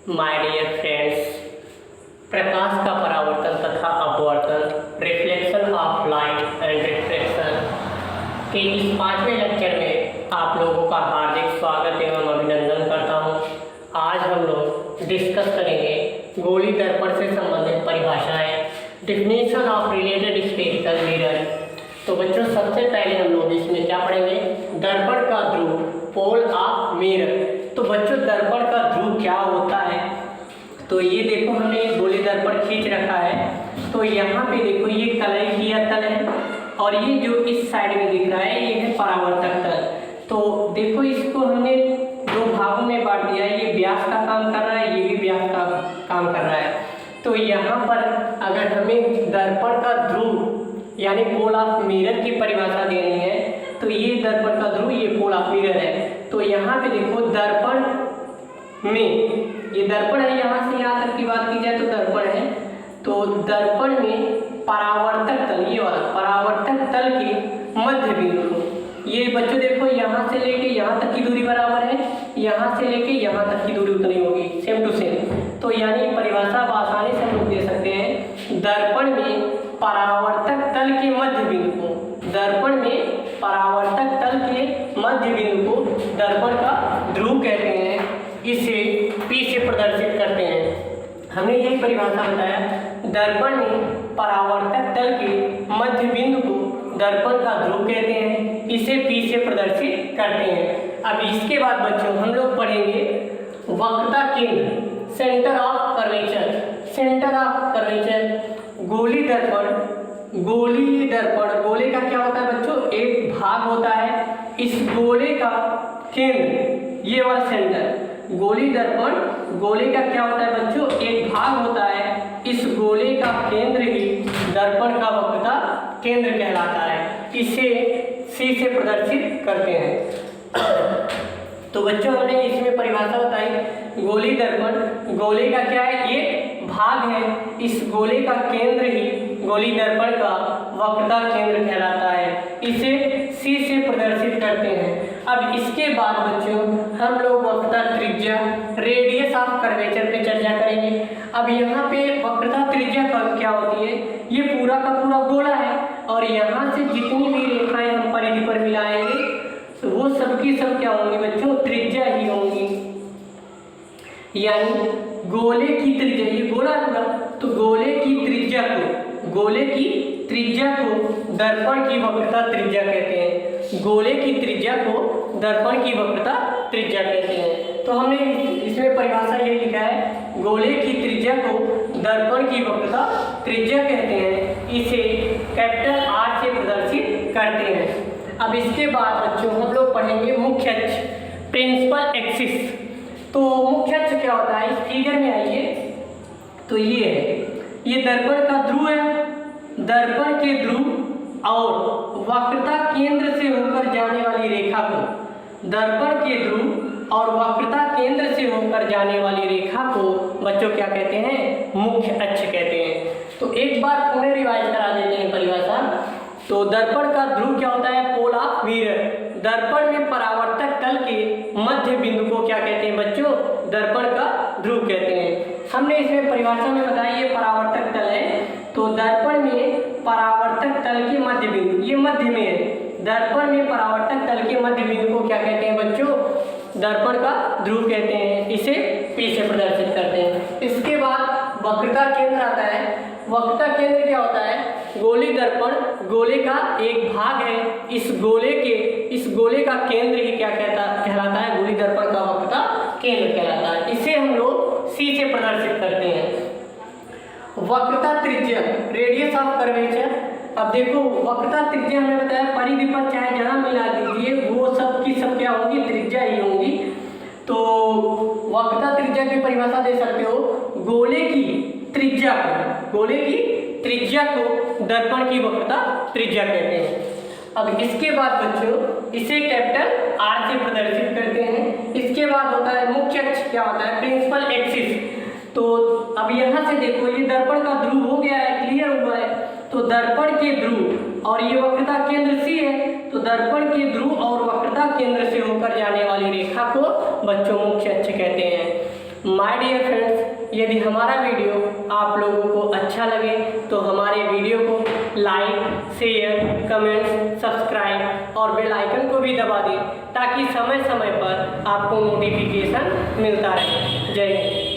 My dear friends, प्रकाश का परावर्तन तथा अपवर्तन, reflection of light and refraction के इस 5वें लेक्चर में आप लोगों का हार्दिक स्वागत एवं अभिनंदन करता हूं। आज हम लोग डिस्कस करेंगे गोली दर्पण से संबंधित परिभाषाएं, definition of related spherical mirror. तो बच्चों, सबसे पहले हम लोग इसमें क्या पढ़ेंगे? दर्पण का ध्रुव, पोल ऑफ मिरर। तो बच्चों, दर्पण का ध्रुव क्या होता है? तो ये देखो, हमने गोली दर्पण खींच रखा है। तो यहाँ पे देखो, ये कलई किया तल है और ये जो इस साइड में दिख रहा है ये है परावर्तक तल। तो देखो, इसको हमने दो भागों में बांट दिया है। ये व्यास का काम कर रहा है, ये भी व्यास का काम कर रहा है। तो यहाँ पर अगर हमें दर्पण का ध्रुव यानी पोल ऑफ मिरर की परिभाषा देनी है तो ये दर्पण का ध्रुव, ये पोल ऑफ मिरर है। तो यहाँ पे देखो, दर्पण में ये दर्पण है, यहाँ से यहाँ तक की बात की जाए तो दर्पण है। तो दर्पण में परावर्तक तल, ये वाला परावर्तक तल के मध्य बिंदु, ये बच्चों देखो, यहाँ से लेके यहाँ तक की दूरी बराबर है, यहाँ से लेके यहाँ तक की दूरी उतनी होगी, सेम टू सेम। तो यानी परिभाषा आसानी से हम लोग दे सकते हैं, दर्पण में परावर्तक तल के मध्य बिंदु को, दर्पण में परावर्तक तल के मध्य बिंदु को दर्पण का ध्रुव कहते हैं। इसे P से प्रदर्शित करते हैं। हमने यही परिभाषा बताया, दर्पण में परावर्तक तल के मध्य बिंदु को दर्पण का ध्रुव कहते हैं। इसे P से प्रदर्शित करते हैं। अब इसके बाद बच्चों हम लोग पढ़ेंगे वक्रता केंद्र, centre of curvature. Centre of curvature, गोली दर्पण, गोली दर्पण, गोले का क्या होता है बच्चों? एक भाग होता है। इस गोले का केंद्र, ये वाला सेंटर, गोली दर्पण, गोले का क्या होता है बच्चों? एक भाग होता है। इस गोले का केंद्र ही दर्पण का वक्रता केंद्र कहलाता है। इसे C से प्रदर्शित करते हैं। तो बच्चों, हमने इसमें परिभाषा बताई, गोली दर्पण, गोले का क्या है? एक भाग है। इस गोले का केंद्र ही गोली दर्पण का वक्रता केंद्र कहलाता है। इसे C से प्रदर्शित करते हैं। अब इसके बाद बच्चों हम लोग वक्रता त्रिज्या, रेडियस ऑफ कर्वेचर पे चर्चा करेंगे। अब यहाँ पे वक्रता त्रिज्या क्या होती है? ये पूरा का पूरा गोला है और यहाँ से जितनी भी रेखाएं हम परिधि पर मिलाएंगे तो वो सबकी सब क्या होंगी बच्चों? त्रिज्या ही होंगी। यानी गोले की त्रिज्या, ये गोला पूरा, तो गोले की त्रिज्या को, गोले की त्रिज्या को दर्पण की वक्रता त्रिज्या कहते हैं। गोले की त्रिज्या को दर्पण की वक्रता त्रिज्या कहते हैं। तो हमने इसमें परिभाषा ये लिखा है, गोले की त्रिज्या को दर्पण की वक्रता त्रिज्या कहते हैं। इसे कैपिटल R से प्रदर्शित करते हैं। अब इसके बाद बच्चों हम लोग पढ़ेंगे मुख्य अक्ष, प्रिंसिपल एक्सिस। तो मुख्य अक्ष क्या होता है? इस फिगर में आइए, तो ये है, ये दर्पण का ध्रुव है। दर्पण के ध्रुव और वक्रता केंद्र से होकर जाने वाली रेखा को, दर्पण के ध्रुव और वक्रता केंद्र से होकर जाने वाली रेखा को बच्चों क्या कहते हैं? मुख्य अक्ष कहते हैं। तो एक बार पुनः रिवाइज करा देते हैं परिभाषा। तो दर्पण का ध्रुव क्या होता है? Pole of mirror. दर्पण में परावर्तक तल के मध्य बिंदु को क्या कहते हैं बच्चों? दर्पण का ध्रुव कहते हैं। हमने इसमें परिभाषा में बताया, ये परावर्तक तल है। तो दर्पण में परावर्तक तल के मध्य बिंदु, ये मध्य में है। दर्पण में परावर्तक तल के मध्य बिंदु को क्या कहते हैं बच्चों? दर्पण का ध्रुव कहते हैं। इसे P से प्रदर्शित करते हैं। इसके बाद वक्रता केंद्र आता है। वक्रता केंद्र क्या होता है? गोली दर्पण, गोले का एक भाग है। इस गोले का केंद्र ही क्या कहलाता है? गोली दर्पण का वक्रता केंद्र कहलाता है। इसे हम लोग C से प्रदर्शित करते हैं। वक्रता त्रिज्या, रेडियस ऑफ कर्वेचर। अब देखो, वक्रता त्रिज्या हमने बताया, परिधि पर चाहे जहां मिला दीजिए वो सब की सब क्या होंगी? त्रिज्या ही होंगी। तो वक्रता त्रिज्या की परिभाषा दे सकते हो, गोले की त्रिज्या को, गोले की त्रिज्या को दर्पण की वक्रता त्रिज्या कहते हैं। अब इसके बाद बच्चों इसे कैपिटल R से प्रदर्शित करते हैं। इसके बाद होता है मुख्य अक्ष, क्या होता है? Principal axis. तो अब यहाँ से देखो, ये दर्पण का ध्रुव हो गया है, क्लियर हुआ है। तो दर्पण के ध्रुव और ये वक्रता केंद्र C है, तो दर्पण के ध्रुव और वक्रता केंद्र से होकर जाने वाली रेखा को बच्चों मुख्य अक्ष कहते हैं। माय डियर फ्रेंड्स, यदि हमारा वीडियो आप लोगों को अच्छा लगे तो हमारे वीडियो को लाइक, शेयर, कमेंट्स, सब्सक्राइब और बेल आइकन को भी दबा दें ताकि समय समय पर आपको नोटिफिकेशन मिलता रहे। जय हिंद।